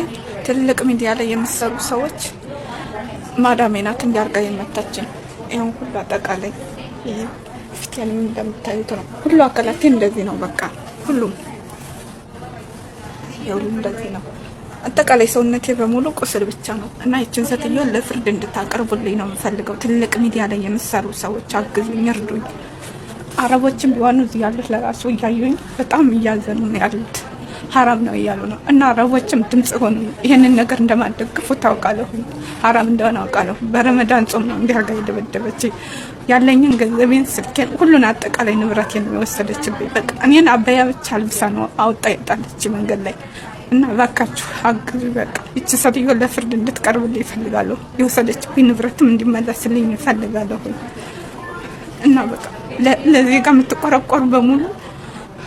እንግዲህ ትልቅ ሚዲያ ላይ የሚሰሩ ሰዎች ማዳሜ ናት እንዲያርጋ የመታችኝ። ይሁን ሁሉ አጠቃላይ ፊቴን እንደምታዩት ነው። ሁሉ አካላቴ እንደዚህ ነው። በቃ ሁሉም ይሁን እንደዚህ ነው። አጠቃላይ ሰውነቴ በሙሉ ቁስል ብቻ ነው እና ይችን ሴትዮ ለፍርድ እንድታቀርቡልኝ ነው የምፈልገው። ትልቅ ሚዲያ ላይ የሚሰሩ ሰዎች አግዙኝ፣ እርዱኝ። አረቦችም ቢሆኑ እዚህ ያሉት ለራሱ እያዩኝ በጣም እያዘኑ ነው ያሉት። ሀራም ነው እያሉ ነው እና አረቦችም ድምጽ ሆኑ። ይህንን ነገር እንደማደግፉ ታውቃለሁ። ሀራም እንደሆነ አውቃለሁ። በረመዳን ጾም ነው እንዲህ አድርጋ የደበደበች። ያለኝን ገንዘቤን፣ ስልኬን፣ ሁሉን አጠቃላይ ንብረቴን የወሰደችብኝ። በቃ እኔን አበያ ብቻ ልብሳ ነው አውጣ የጣለች መንገድ ላይ እና እባካችሁ አግዙ። በቃ ይቺ ሴትዮ ለፍርድ እንድትቀርብልኝ ይፈልጋለሁ። የወሰደችብኝ ንብረትም እንዲመለስልኝ ይፈልጋለሁ እና በቃ ለዜጋ የምትቆረቆሩ በሙሉ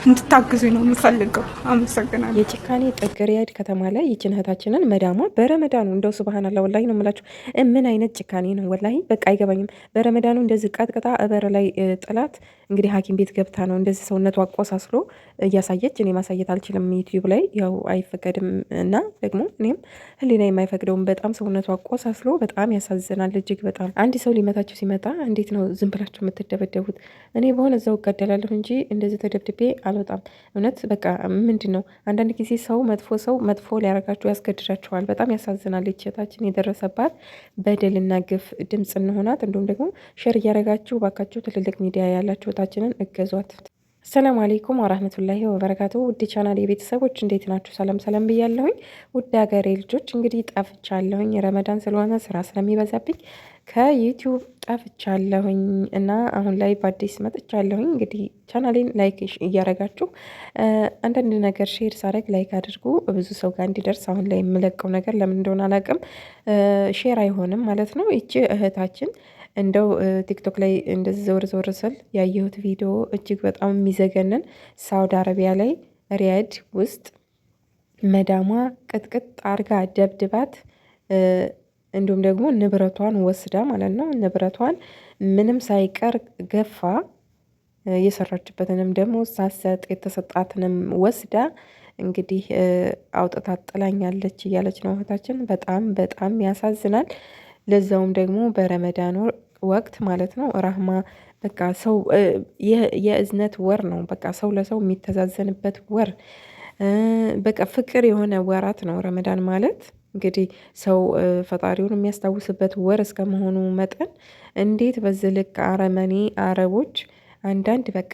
እንድታግዙኝ ነው የምፈልገው። አመሰግናለሁ። የጭካኔ ጥግ ሪያድ ከተማ ላይ ይችን እህታችንን መዳሟ በረመዳኑ እንደው ሱብሃንአላህ ወላሂ ነው የምላችሁ። ምን አይነት ጭካኔ ነው ወላሂ በቃ አይገባኝም። በረመዳኑ እንደዚህ ቀጥቅጣ እበር ላይ ጥላት እንግዲህ ሐኪም ቤት ገብታ ነው እንደዚህ ሰውነቷ አቆሳስሎ እያሳየች። እኔ ማሳየት አልችልም ዩቲዩብ ላይ ያው አይፈቀድም እና ደግሞ እኔም ህሊና የማይፈቅደውም በጣም ሰውነቷ አቆሳስሎ በጣም ያሳዝናል። እጅግ በጣም አንድ ሰው ሊመታችሁ ሲመጣ እንዴት ነው ዝም ብላችሁ የምትደበደቡት? እኔ በሆነ እዛው እጋደላለሁ እንጂ እንደዚህ ተደብድቤ አልወጣም። እውነት በቃ ምንድን ነው አንዳንድ ጊዜ ሰው መጥፎ ሊያረጋችሁ ያስገድዳችኋል። በጣም ያሳዝናል። እህታችን የደረሰባት በደልና ግፍ ድምጽ እንሆናት። እንዲሁም ደግሞ ሼር እያረጋችሁ ባካችሁ ትልልቅ ሚዲያ ያላችሁ እህታችንን እገዟት። አሰላሙ አሌይኩም ወራህመቱላሂ ወበረካቱ። ውድ ቻናል የቤተሰቦች እንዴት ናችሁ? ሰላም ብያለሁኝ። ውድ ሀገሬ ልጆች እንግዲህ ጠፍቻለሁኝ። ረመዳን ስለሆነ ስራ ስለሚበዛብኝ ከዩቲዩብ ጠፍቻለሁኝ እና አሁን ላይ በአዲስ መጥቻለሁኝ። እንግዲህ ቻናሌን ላይክ እያረጋችሁ አንዳንድ ነገር ሼር ሳረግ ላይክ አድርጉ፣ ብዙ ሰው ጋር እንዲደርስ። አሁን ላይ የምለቀው ነገር ለምን እንደሆነ አላውቅም፣ ሼር አይሆንም ማለት ነው። ይቺ እህታችን እንደው ቲክቶክ ላይ እንደዚህ ዘወር ስል ያየሁት ቪዲዮ እጅግ በጣም የሚዘገንን ሳውዲ አረቢያ ላይ ሪያድ ውስጥ መዳሟ ቅጥቅጥ አርጋ ደብድባት እንዲሁም ደግሞ ንብረቷን ወስዳ ማለት ነው። ንብረቷን ምንም ሳይቀር ገፋ የሰራችበትንም ደግሞ ሳሰጥ የተሰጣትንም ወስዳ እንግዲህ አውጥታ ጥላኛለች እያለች ነው እህታችን። በጣም ያሳዝናል። ለዛውም ደግሞ በረመዳን ወቅት ማለት ነው። ራህማ በቃ ሰው የእዝነት ወር ነው። በቃ ሰው ለሰው የሚተዛዘንበት ወር፣ በቃ ፍቅር የሆነ ወራት ነው ረመዳን ማለት። እንግዲህ ሰው ፈጣሪውን የሚያስታውስበት ወር እስከመሆኑ መጠን እንዴት በዚህ ልክ አረመኔ አረቦች አንዳንድ በቃ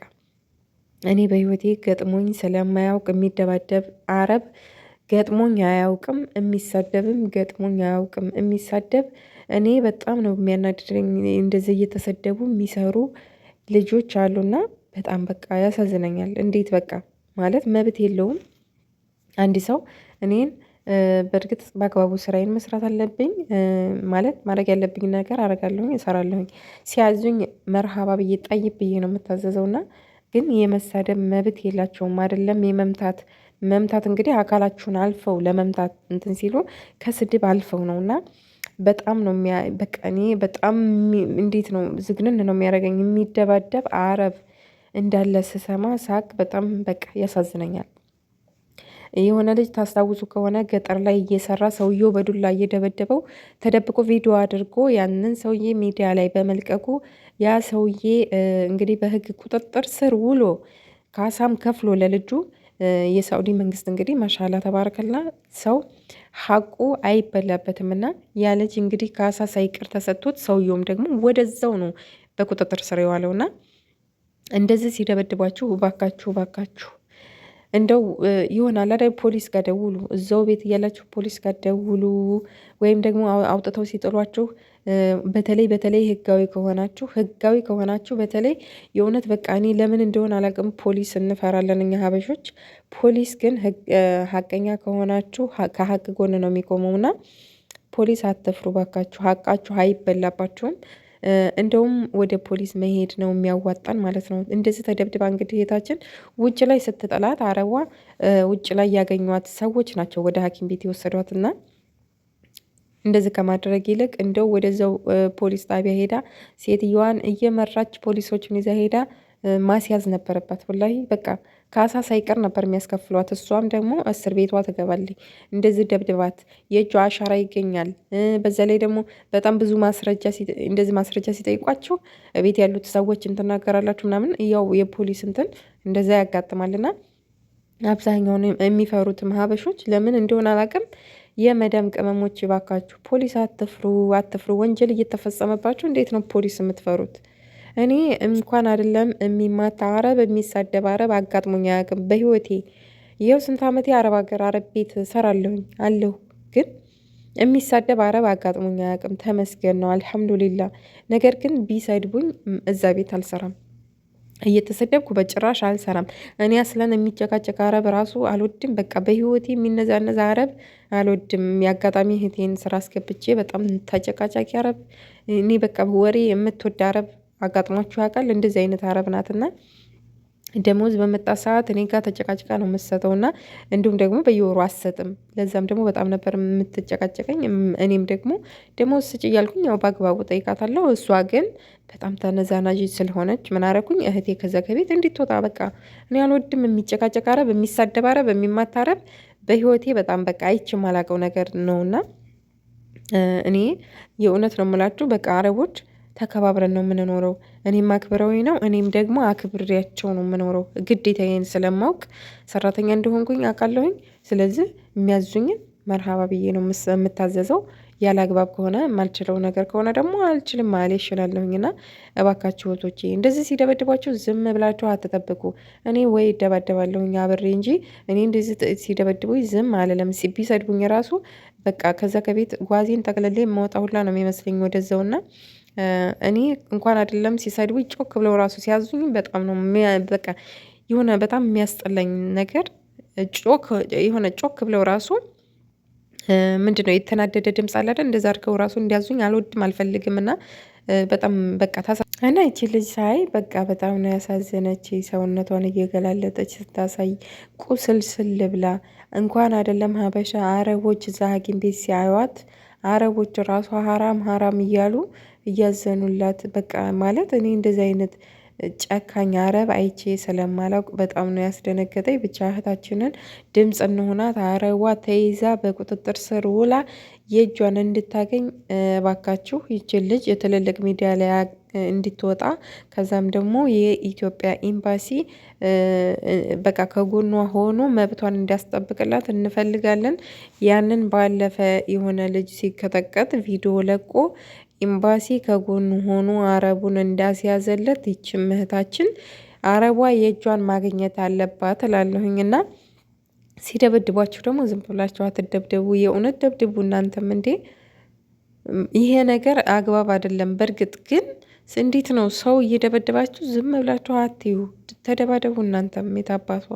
እኔ በህይወቴ ገጥሞኝ ስለማያውቅ የሚደባደብ አረብ ገጥሞኝ አያውቅም። የሚሳደብም ገጥሞኝ አያውቅም። የሚሳደብ እኔ በጣም ነው የሚያናድደኝ። እንደዚህ እየተሰደቡ የሚሰሩ ልጆች አሉና በጣም በቃ ያሳዝነኛል። እንዴት በቃ ማለት መብት የለውም አንድ ሰው እኔን በእርግጥ በአግባቡ ስራዬን መስራት አለብኝ ማለት ማድረግ ያለብኝ ነገር አረጋለሁኝ፣ እሰራለሁኝ። ሲያዙኝ መርሃባ ብዬ ጠይብ ብዬ ነው የምታዘዘውና ግን የመሳደብ መብት የላቸውም። አይደለም መምታት እንግዲህ አካላችሁን አልፈው ለመምታት እንትን ሲሉ ከስድብ አልፈው ነውና በጣም ነው በቃ እኔ በጣም እንዴት ነው ዝግንን ነው የሚያደርገኝ። የሚደባደብ አረብ እንዳለ ስሰማ ሳቅ በጣም በቃ ያሳዝነኛል። የሆነ ልጅ ታስታውሱ ከሆነ ገጠር ላይ እየሰራ ሰውየው በዱላ እየደበደበው ተደብቆ ቪዲዮ አድርጎ ያንን ሰውዬ ሚዲያ ላይ በመልቀቁ ያ ሰውዬ እንግዲህ በሕግ ቁጥጥር ስር ውሎ ካሳም ከፍሎ ለልጁ የሳኡዲ መንግስት እንግዲህ ማሻላ ተባረከላ ሰው ሀቁ አይበላበትም እና ያ ልጅ እንግዲህ ካሳ ሳይቀር ተሰጥቶት ሰውየውም ደግሞ ወደዛው ነው በቁጥጥር ስር የዋለውና እንደዚህ ሲደበድባችሁ ባካችሁ እንደው ይሆናል አይደል ፖሊስ ጋር ደውሉ። እዛው ቤት እያላችሁ ፖሊስ ጋር ደውሉ። ወይም ደግሞ አውጥተው ሲጥሏችሁ በተለይ ህጋዊ ከሆናችሁ በተለይ የእውነት በቃ እኔ ለምን እንደሆነ አላውቅም ፖሊስ እንፈራለን እኛ ሀበሾች። ፖሊስ ግን ሀቀኛ ከሆናችሁ ከሀቅ ጎን ነው የሚቆመውና ፖሊስ አትፍሩ ባካችሁ። ሀቃችሁ አይበላባችሁም። እንደውም ወደ ፖሊስ መሄድ ነው የሚያዋጣን ማለት ነው። እንደዚህ ተደብድባ እንግዲህ እህታችን ውጭ ላይ ስትጠላት አረቧ ውጭ ላይ ያገኟት ሰዎች ናቸው ወደ ሐኪም ቤት የወሰዷትና እንደዚህ ከማድረግ ይልቅ እንደው ወደዛው ፖሊስ ጣቢያ ሄዳ ሴትዮዋን እየመራች ፖሊሶችን ይዛ ሄዳ ማስያዝ ነበረባት። ወላሂ በቃ ካሳ ሳይቀር ነበር የሚያስከፍሏት። እሷም ደግሞ እስር ቤቷ ትገባለች። እንደዚህ ደብድባት የእጇ አሻራ ይገኛል። በዛ ላይ ደግሞ በጣም ብዙ እንደዚህ ማስረጃ ሲጠይቋቸው ቤት ያሉት ሰዎች እንትናገራላችሁ ምናምን ያው የፖሊስ እንትን እንደዛ ያጋጥማልና አብዛኛውን የሚፈሩትም ሀበሾች ለምን እንደሆነ አላውቅም። የመዳም ቅመሞች ባካችሁ ፖሊስ አትፍሩ። ወንጀል እየተፈጸመባችሁ እንዴት ነው ፖሊስ የምትፈሩት? እኔ እንኳን አይደለም የሚማታ አረብ የሚሳደብ አረብ አጋጥሞኝ አያውቅም በህይወቴ። ይኸው ስንት ዓመቴ አረብ ሀገር አረብ ቤት ሰራለሁኝ አለሁ፣ ግን የሚሳደብ አረብ አጋጥሞኝ አያውቅም። ተመስገን ነው አልሐምዱሊላ። ነገር ግን ቢሰድቡኝ እዛ ቤት አልሰራም፣ እየተሰደብኩ በጭራሽ አልሰራም። እኔ አስለን የሚጨቃጨቅ አረብ ራሱ አልወድም። በቃ በህይወቴ የሚነዛነዛ አረብ አልወድም። የአጋጣሚ እህቴን ስራ አስገብቼ በጣም ተጨቃጫቂ አረብ እኔ በቃ ወሬ የምትወድ አረብ አጋጥሟችሁ ያውቃል? እንደዚህ አይነት አረብ ናትና ደሞዝ በመጣ ሰዓት እኔ ጋር ተጨቃጭቃ ነው የምትሰጠው እና እንዲሁም ደግሞ በየወሩ አትሰጥም። ለዛም ደግሞ በጣም ነበር የምትጨቃጨቀኝ። እኔም ደግሞ ደሞዝ ስጭ እያልኩኝ ያው በአግባቡ ጠይቃታለሁ። እሷ ግን በጣም ተነዛናዥ ስለሆነች ምን አረኩኝ? እህቴ ከዛ ከቤት እንድትወጣ በቃ እኔ አልወድም። የሚጨቃጨቅ አረብ፣ የሚሳደብ አረብ፣ የሚማታ አረብ በህይወቴ በጣም በቃ አይቼም አላውቀው ነገር ነውና እኔ የእውነት ነው የምላችሁ በቃ አረቦች ተከባብረን ነው የምንኖረው። እኔም አክብረውኝ ነው፣ እኔም ደግሞ አክብሬያቸው ነው የምኖረው። ግዴታዬን ስለማውቅ ሰራተኛ እንደሆንኩኝ አውቃለሁኝ። ስለዚህ የሚያዙኝን መርሃባ ብዬ ነው የምታዘዘው። ያለ አግባብ ከሆነ የማልችለው ነገር ከሆነ ደግሞ አልችልም ማለት ይችላለሁኝ። እና እባካችሁ እህቶቼ እንደዚህ ሲደበድቧችሁ ዝም ብላችሁ አትጠብቁ። እኔ ወይ እደባደባለሁኝ አብሬ እንጂ እኔ እንደዚህ ሲደበድቡኝ ዝም አልልም። ቢሰድቡኝ ራሱ በቃ ከዛ ከቤት ጓዜን ጠቅልሌ የማወጣ ሁላ ነው የሚመስለኝ ወደዛውና እኔ እንኳን አይደለም ሲሰድቡኝ ጮክ ብለው ራሱ ሲያዙኝ በጣም ነው በቃ የሆነ በጣም የሚያስጠላኝ ነገር የሆነ ጮክ ብለው ራሱ ምንድነው የተናደደ ድምፅ አለ አይደል? እንደዛ አድርገው ራሱ እንዲያዙኝ አልወድም አልፈልግም። እና በጣም በቃ እና ይቺ ልጅ ሳይ በቃ በጣም ነው ያሳዘነች። ሰውነቷን እየገላለጠች ስታሳይ ቁስልስል ብላ እንኳን አይደለም ሀበሻ አረቦች እዛ ሐኪም ቤት ሲያዩዋት አረቦች ራሷ ሀራም እያሉ እያዘኑላት በቃ ማለት እኔ እንደዚህ አይነት ጨካኝ አረብ አይቼ ስለማላውቅ በጣም ነው ያስደነገጠኝ። ብቻ እህታችንን ድምፅ እንሆናት። አረቧ ተይዛ በቁጥጥር ስር ውላ የእጇን እንድታገኝ ባካችሁ ይችን ልጅ የትልልቅ ሚዲያ ላይ እንድትወጣ ከዛም ደግሞ የኢትዮጵያ ኤምባሲ በቃ ከጎኗ ሆኖ መብቷን እንዲያስጠብቅላት እንፈልጋለን። ያንን ባለፈ የሆነ ልጅ ሲቀጠቀጥ ቪዲዮ ለቆ ኤምባሲ ከጎኑ ሆኖ አረቡን እንዳስያዘለት ይችም እህታችን አረቧ የእጇን ማግኘት አለባት እላለሁኝ። እና ሲደበድቧችሁ ደግሞ ዝም ብላችሁ አትደብደቡ። የእውነት ደብድቡ እናንተም እንዴ! ይሄ ነገር አግባብ አይደለም። በእርግጥ ግን እንዴት ነው ሰው እየደበደባችሁ ዝም ብላችሁ አትዩ? ተደባደቡ እናንተም የታባቷ